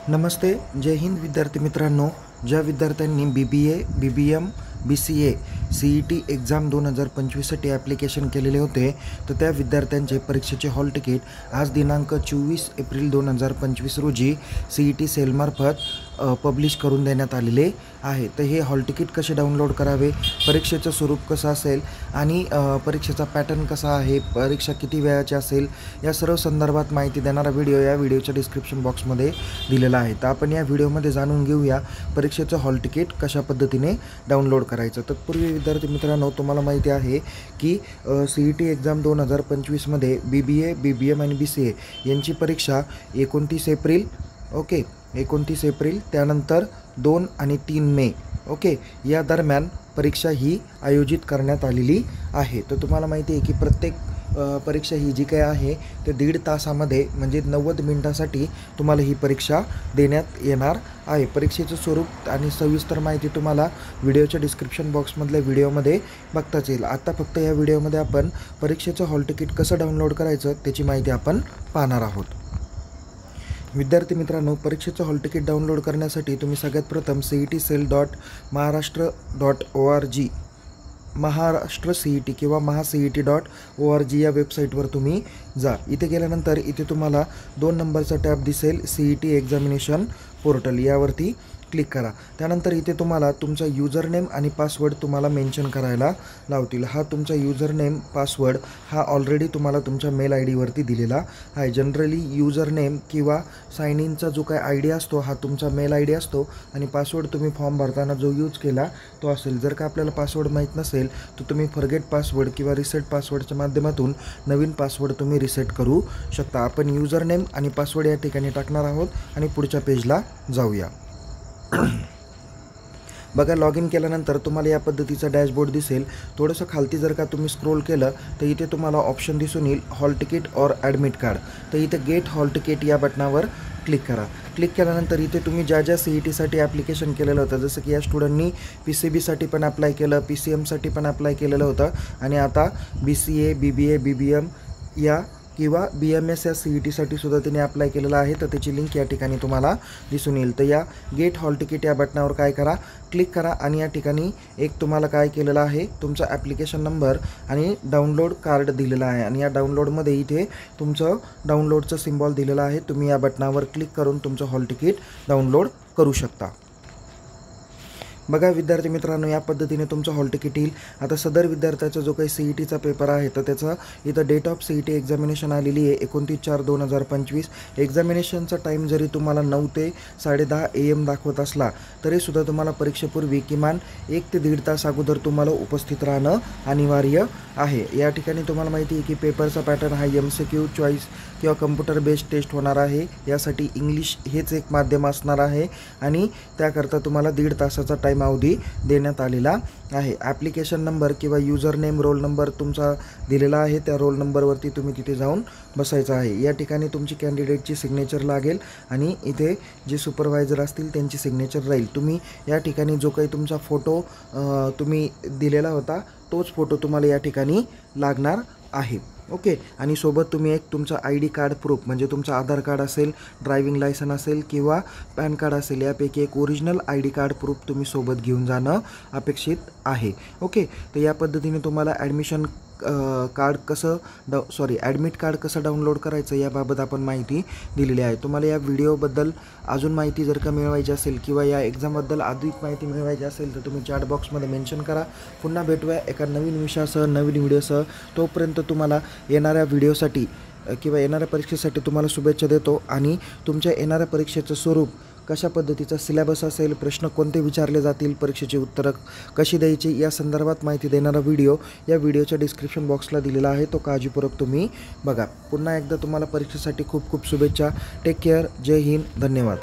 नमस्ते, जय हिंद विद्यार्थी मित्रांनो. ज्या विद्यार्थ्यांनी BBA, BBM, BCA CET exam 2025साठी ॲप्लिकेशन केलेले होते, तर त्या विद्यार्थ्यांचे परीक्षेचे हॉल तिकीट आज दिनांक 24 एप्रिल 2025 रोजी CET सेलमार्फत पब्लिश करून देण्यात आलेले आहे. तर हे हॉल तिकीट कसे डाउनलोड करावे, परीक्षेचं स्वरूप कसं असेल आणि परीक्षेचा पॅटर्न कसा आहे, परीक्षा किती वेळाची असेल, या सर्व संदर्भात माहिती देणारा व्हिडिओ या व्हिडिओच्या डिस्क्रिप्शन बॉक्समध्ये दिलेला आहे. तर आपण या व्हिडिओमध्ये जाणून घेऊया परीक्षेचं हॉल तिकीट कशा पद्धतीने डाउनलोड करायचं. तत्पूर्वी विद्यार्थी मित्रांनो, तुम्हाला माहिती आहे की CET एक्झाम 2025मध्ये BBA, BBM आणि BCA यांची परीक्षा 29 एप्रिल 29 एप्रिल त्यानंतर 2 आणि 3 मे या दरम्यान परीक्षा ही आयोजित करण्यात आलेली आहे. तर तुम्हाला माहिती आहे की प्रत्येक परीक्षा ही जी काय आहे ते 1.5 तासामध्ये म्हणजे 90 मिनिटासाठी तुम्हाला ही परीक्षा देण्यात येणार आहे. परीक्षेचं स्वरूप आणि सविस्तर माहिती तुम्हाला व्हिडिओच्या डिस्क्रिप्शन बॉक्समधल्या व्हिडिओमध्ये बघताच येईल. आता फक्त या व्हिडिओमध्ये आपण परीक्षेचं हॉल तिकीट कसं डाउनलोड करायचं त्याची माहिती आपण पाहणार आहोत. विद्यार्थी मित्रांनो, परीक्षेचं हॉल तिकीट डाउनलोड करण्यासाठी तुम्ही सगळ्यात प्रथम CETcell.maharashtra.org महाराष्ट्र CET किंवा mahaCET.org या वेबसाईटवर तुम्ही जा. इथे गेल्यानंतर इथे तुम्हाला 2 नंबरचा टॅब दिसेल, CET एक्झामिनेशन पोर्टल, यावरती क्लिक करा. त्यानंतर इथे तुम्हाला तुमचा युजरनेम आणि पासवर्ड तुम्हाला मेन्शन करायला लावतील. हा तुमचा युजरनेम पासवर्ड हा ऑलरेडी तुम्हाला तुमच्या मेल ID वरती दिलेला आहे. जनरली युजरनेम किंवा साइन इनचा जो काय ID असतो हा तुमचा मेल ID असतो आणि पासवर्ड तुम्ही फॉर्म भरताना जो यूज केला तो असेल. जर का आपल्याला पासवर्ड माहीत नसेल तर तुम्ही फॉरगेट पासवर्ड किंवा रिसेट पासवर्डच्या माध्यमातून नवीन पासवर्ड तुम्ही रिसेट करू शकता. आपण युजरनेम आणि पासवर्ड या ठिकाणी टाकणार आहोत आणि पुढच्या पेजला जाऊया. बघा, लॉग इन केल्यानंतर तुम्हाला या पद्धतीचा डॅशबोर्ड दिसेल. थोडंसं खालती जर का तुम्ही स्क्रोल केलं तर इथे तुम्हाला ऑप्शन दिसून येईल हॉल तिकीट और ॲडमिट कार्ड. तर इथे गेट हॉल तिकीट या बटनावर क्लिक करा. क्लिक केल्यानंतर इथे तुम्ही ज्या CETसाठी ॲप्लिकेशन केलेलं होतं, जसं की या स्टुडंटनी PCBसाठी पण अप्लाय केलं, PCMसाठी पण अप्लाय केलेलं होतं आणि आता BCA, BBA, BBM या किंवा BMS या CETसाठी सुद्धा तिने अप्लाय केलेला आहे. तर त्याची लिंक या ठिकाणी तुम्हाला दिसून येईल. तर या गेट हॉल तिकीट या बटनावर काय करा, क्लिक करा आणि या ठिकाणी एक तुम्हाला काय केलेलं आहे, तुमचा ॲप्लिकेशन नंबर आणि डाउनलोड कार्ड दिलेला आहे आणि या डाउनलोडमध्ये इथे तुमचं डाउनलोडचं सिम्बॉल दिलेलं आहे. तुम्ही या बटनावर क्लिक करून तुमचं हॉल तिकीट डाउनलोड करू शकता. बघा विद्यार्थी मित्रांनो, या पद्धतीने तुमचं हॉल तिकीट येईल. आता सदर विद्यार्थ्याचा जो काही CETचा पेपर आहे तर त्याचा इथं डेट ऑफ CET एक्झामिनेशन आलेली आहे 29/4/2025. एक्झामिनेशनचा टाईम जरी तुम्हाला 9 ते 10:30 AM दाखवत असला तरीसुद्धा तुम्हाला परीक्षेपूर्वी किमान 1 ते 1.5 तास अगोदर तुम्हाला उपस्थित राहणं अनिवार्य आहे. या ठिकाणी तुम्हाला माहिती आहे की पेपरचा पॅटर्न हा MCQ चॉईस किंवा कम्प्युटर बेस्ड टेस्ट होणार आहे. यासाठी इंग्लिश हेच एक माध्यम असणार आहे आणि त्याकरता तुम्हाला 1.5 तासाचा टाईम अवधी देण्यात आलेला आहे. ॲप्लिकेशन नंबर किंवा युजर नेम, रोल नंबर तुमचा दिलेला आहे. त्या रोल नंबरवरती तुम्ही तिथे जाऊन बसायचं आहे. या ठिकाणी तुमची कॅन्डिडेटची सिग्नेचर लागेल आणि इथे जे सुपरवायझर असतील त्यांची सिग्नेचर राहील. तुम्ही या ठिकाणी जो काही तुमचा फोटो तुम्ही दिलेला होता तोच फोटो तुम्हाला या ठिकाणी लागणार आहे. आणि सोबत तुम्ही एक तुमचा ID कार्ड प्रूफ म्हणजे तुमचं आधार कार्ड असेल, ड्रायव्हिंग लायसन असेल किंवा पॅन कार्ड असेल, यापैकी एक ओरिजिनल ID कार्ड प्रूफ तुम्ही सोबत घेऊन जाणं अपेक्षित आहे. तर या पद्धतीने तुम्हाला ॲडमिट कार्ड कसं डाउनलोड करायचं याबाबत आपण माहिती दिलेली आहे. तुम्हाला या व्हिडिओबद्दल अजून माहिती जर का मिळवायची असेल किंवा या एक्झामबद्दल अधिक माहिती मिळवायची असेल तर तुम्ही चॅट बॉक्समध्ये मेन्शन करा. पुन्हा भेटूया एका नवीन विषयासह, नवीन व्हिडिओसह. तोपर्यंत तुम्हाला येणाऱ्या व्हिडिओसाठी किंवा येणाऱ्या परीक्षेसाठी तुम्हाला शुभेच्छा देतो आणि तुमच्या येणाऱ्या परीक्षेचं स्वरूप, कशा पद्धतीचा सिलेबस असेल, प्रश्न कोणते विचारले जातील, परीक्षेची उत्तरं कशी द्यायची या संदर्भात माहिती देणारा व्हिडिओ या व्हिडिओच्या डिस्क्रिप्शन बॉक्सला दिलेला आहे. तो काळजीपूर्वक तुम्ही बघा. पुन्हा एकदा तुम्हाला परीक्षेसाठी खूप खूप शुभेच्छा. Take care. जय हिंद. धन्यवाद.